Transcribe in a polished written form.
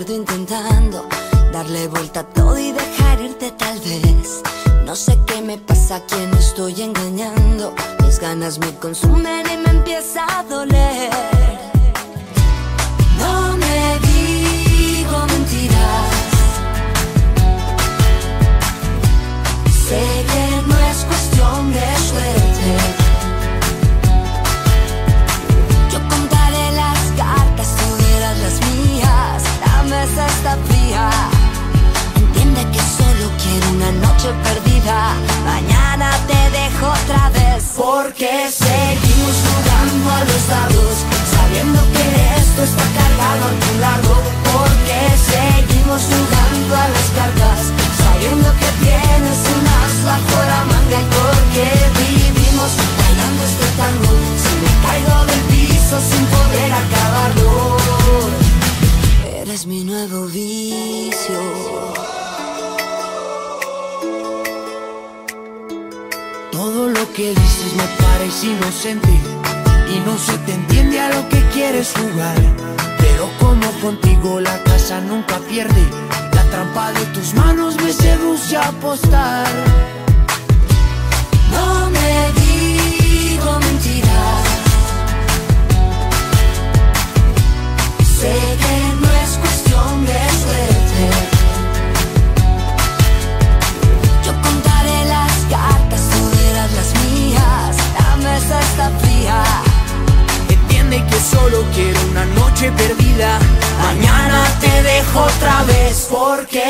quedo intentando darle vuelta a todo y dejar irte tal vez. No sé qué me pasa, a quién estoy engañando. Mis ganas me consumen y me empieza a doler. No me digo mentiras. Sé que no es cuestión de suerte. Yo contaré las cartas, tú verás las mías. La mesa está fría. Entiende que solo quiero una noche perdida. Mañana te dejo otra vez. Porque seguimos jugando a los dados, sabiendo que esto está cargado a tu lado. Porque seguimos jugando a las cartas, sabiendo que tienes un as bajo la manga. Y porque vivimos bailando este tango, si me caigo del piso sin poder acabarlo. Eres mi nuevo vicio. Todo lo que dices me parece inocente y no se te entiende a lo que quieres jugar. Pero como contigo la casa nunca pierde, la trampa de tus manos me seduce a apostar. No me digo mentiras. Sé que no es cuestión de suerte. Yo contaré las cartas, tú verás las mías. La mesa está fría. Entiende que solo quiero una noche perdida. Mañana te dejo otra vez. Porque